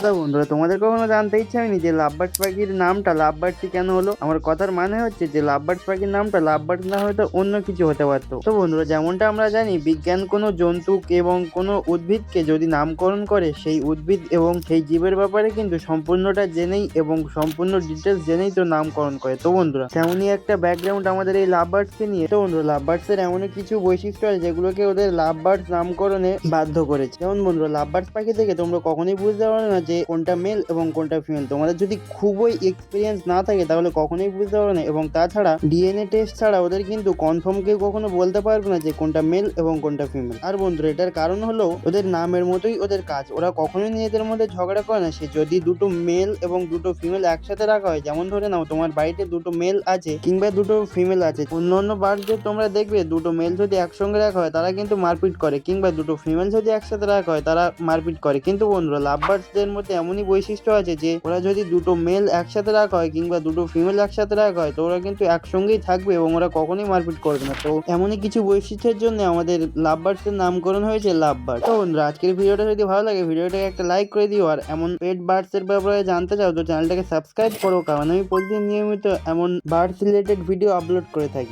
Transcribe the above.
বন্ধুরা, তোমাদের কখনো জানতে ইচ্ছা হয়নি যে লাভবার্ড পাখির নামটা লাভবার্ডসই কেন হলো? আমার কথার মানে হচ্ছে যে লাভবার্ড পাখির নামটা লাভবার্ড না হয়তো অন্য কিছু হতে পারতো। তো বন্ধুরা, যেমনটা আমরা জানি বিজ্ঞান কোনো জন্তু এবং কোনো উদ্ভিদকে যদি নামকরণ করে সেই উদ্ভিদ এবং সেই জীবের ব্যাপারে কিন্তু সম্পূর্ণটা জেনেই এবং সম্পূর্ণ ডিটেলস জেনেই তো নামকরণ করে। তো বন্ধুরা, তেমনই একটা ব্যাকগ্রাউন্ড আমাদের এই লাভবার্ডসকে নিয়ে। তো বন্ধুরা, লাভবার্ডসের এমনই কিছু বৈশিষ্ট্য আছে যেগুলোকে ওদের লাভবার্ডস নামকরণে বাধ্য করেছে। যেমন বন্ধুরা, লাভবার্ডস পাখি থেকে তোমরা কখনোই বুঝতে পারো না যে কোনটা মেল এবং কোনটা ফিমেল। তোমাদের যদি খুবই এক্সপিরিয়েন্স না থাকে তাহলে কখনোই বুঝতে পারো না, এবং তাছাড়া ডিএনএ টেস্ট ছাড়া ওদের কিন্তু কনফার্ম কেউ কখনো বলতে পারবে না যে কোনটা মেল এবং কোনটা ফিমেল। আর বন্ধুরা, এটার কারণ হলো ওদের নামের মতোই ওদের কাজ। ওরা কখনোই নিজেদের মধ্যে ঝগড়া করে না। সে যদি দুটো মেল এবং দুটো ফিমেল একসাথে রাখা হয়, যেমন ধরে নাও তোমার বাড়িতে দুটো মেল আছে কিংবা দুটো ফিমেল আছে, অন্য অন্য বার্ডদের তোমরা দেখবে দুটো মেল যদি একসঙ্গে রাখা হয় তারা কিন্তু মারপিট করে, কিংবা দুটো ফিমেল যদি একসাথে রাখা হয় তারা মারপিট করে। কিন্তু বন্ধুরা, লাভবার্ডসদের মধ্যে এমনই বৈশিষ্ট্য আছে যে ওরা যদি দুটো মেল একসাথে রাখা হয় কিংবা দুটো ফিমেল একসাথে রাখা হয় তো ওরা কিন্তু একসঙ্গেই থাকবে এবং ওরা কখনোই মারপিট করবে না। তো এমনই কিছু বৈশিষ্ট্যের জন্য আমাদের লাভবার্ডসের নামকরণ হয়েছে লাভবার্ড। তো বন্ধুরা, আজকের ভিডিওটা যদি ভালো লাগে ভিডিওটাকে একটা লাইক করে দিও, আর এমন পেট বার্ডস এর ব্যাপারে জানতে চাও তো চ্যানেলটাকে সাবস্ক্রাইব করো, কারণ আমি প্রতিদিন নিয়মিত এমন বার্ডস রিলেটেড ভিডিও আপলোড করে থাকি।